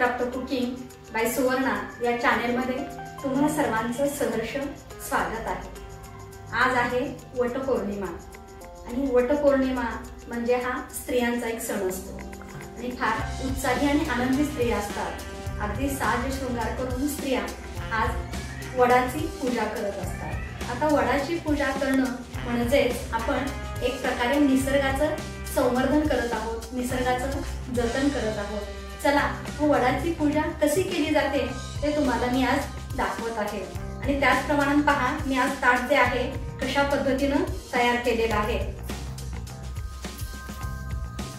प्राप्त cooking by Suvarna या चॅनेलमध्ये तुम्हा सर्वांचं सहर्ष स्वागत आहे। आज आहे वटपौर्णिमा आणि वटपौर्णिमा म्हणजे हा स्त्रियांचा एक सण असतो आणि फार उत्साही आणि आनंदी स्त्रिया असतात। अगदी साज शृंगार करून स्त्रिया आज वडाची पूजा करत असतात। आता वडाची पूजा करणं म्हणजेच आपण एक प्रकारे निसर्गाचं संवर्धन करत आहोत, निसर्गाचं जतन करत आहोत। चला वडाची पूजा कशी केली जाते ते तुम्हाला मी आज दाखवत आहे आणि त्याचप्रमाणे पहा मी आज ताट जे आहे कशा पद्धतीने तयार केलेलं आहे।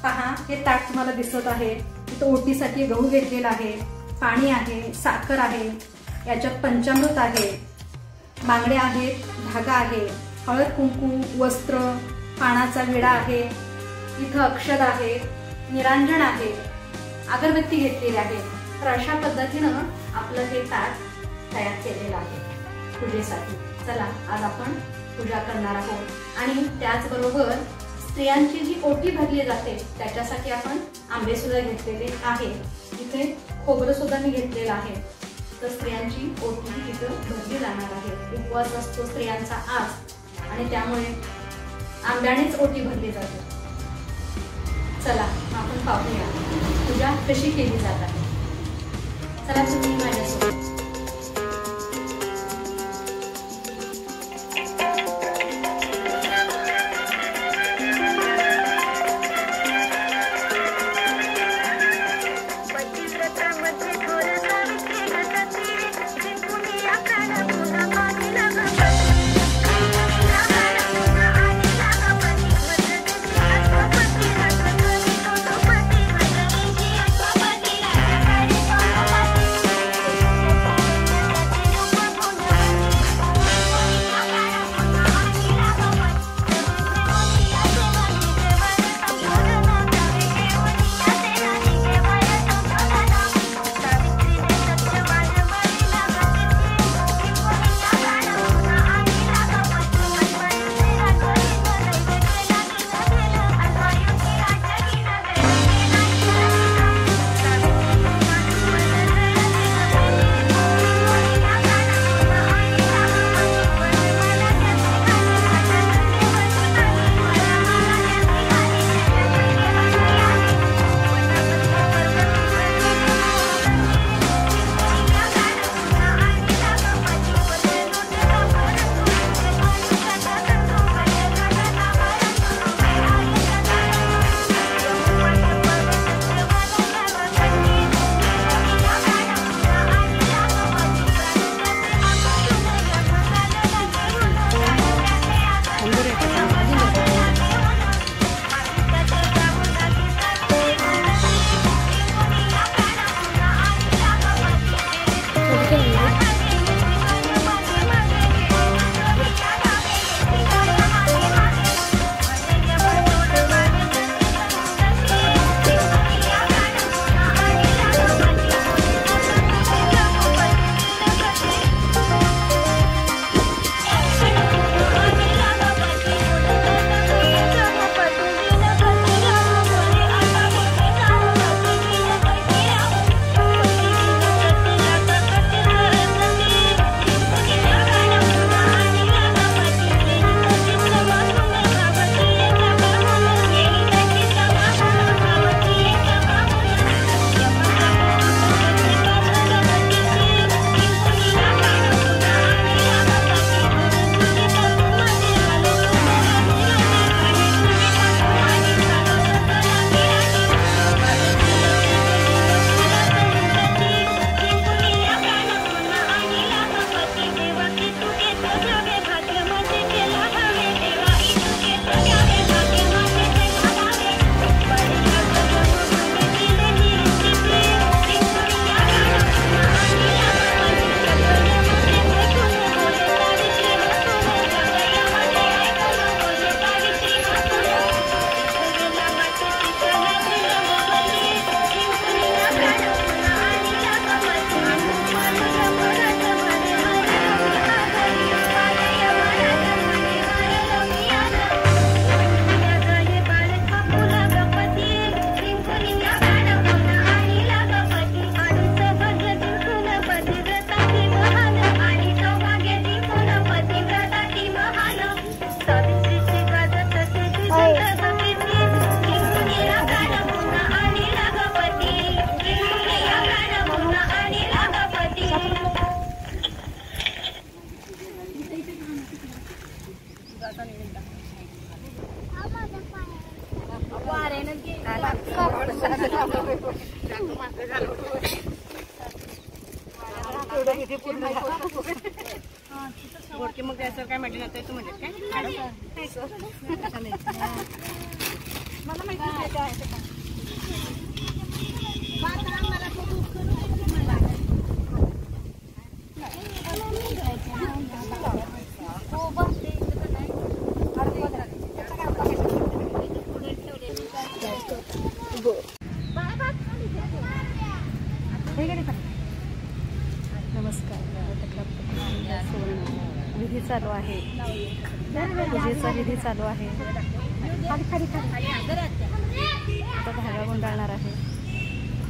पहा हे ताट तुम्हाला दिसत आहे। इथं ओटीसाठी गहू घेतलेला आहे, पाणी आहे, साखर आहे, याच्यात पंचामृत आहे, बांगड्या आहेत, धागा आहे, हळद कुंकू, वस्त्र, पानाचा विडा आहे, इथं अक्षत आहे, निरांजन आहे, अगरबत्ती घेतलेली आहे। तर अशा पद्धतीनं आपलं हे ताट तयार केलेलं आहे पूजेसाठी। चला आज आपण पूजा करणार आहोत आणि त्याचबरोबर स्त्रियांची जी ओटी भरली जाते त्याच्यासाठी आपण आंबे सुद्धा घेतलेले आहे। इथे खोबरं सुद्धा मी घेतलेलं आहे। तर स्त्रियांची ओटी इथं भरली जाणार आहे। उपवास असतो स्त्रियांचा आज आणि त्यामुळे आंब्यानेच ओटी भरली जाते। चला आपण पाहूया पूजा कशी केली जात आहे। चला तुम्ही माझ्यासोबत। मग त्याचं काय म्हटलं ना तू म्हणजे काय मला माहिती नमस्कार. विधी चालू आहे, पूजेचा विधी चालू आहे. आता धागा गुंडाळणार आहे.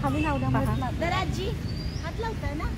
खाली लावला हात लावताय ना.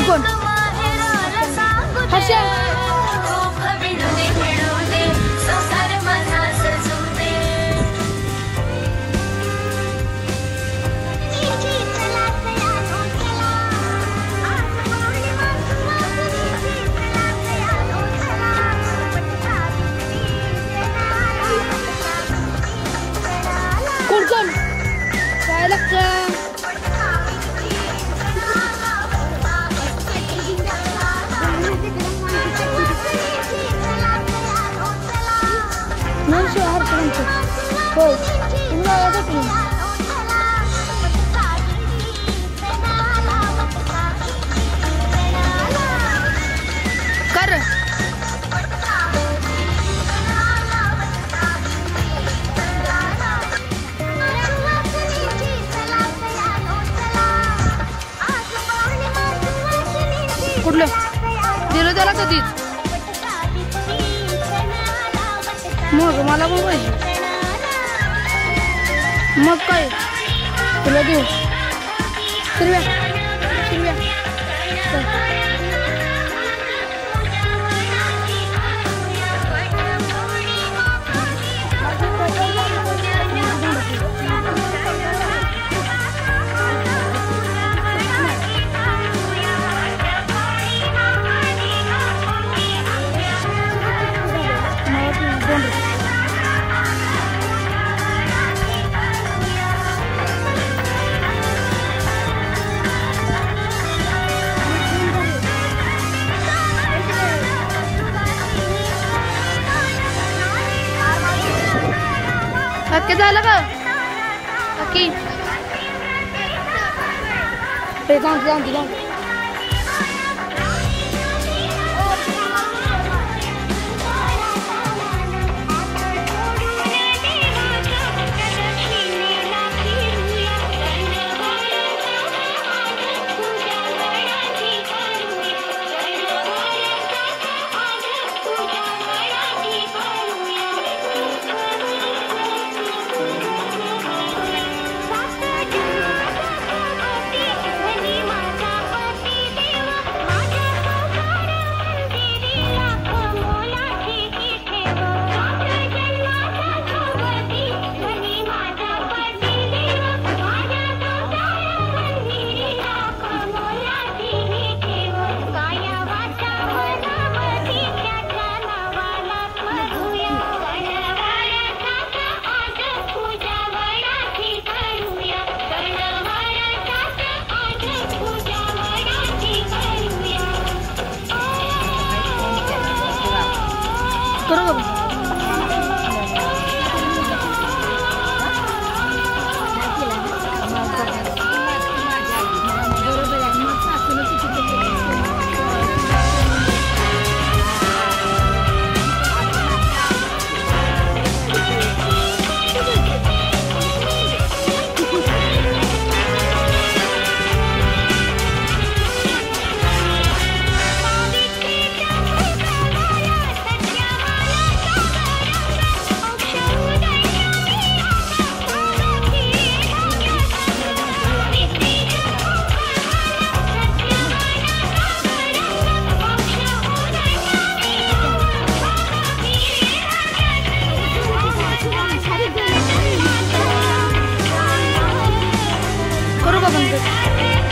कोण हर्षा कोण कोण काय लागतं. हो कर कुठलं दिलं त्याला कधीच मग मला पण पाहिजे. मग काय तुला देऊ शिरव्या शिरव्या. नक्की झालं का नक्की ते जाऊन जाऊन जाऊन करू का बंद?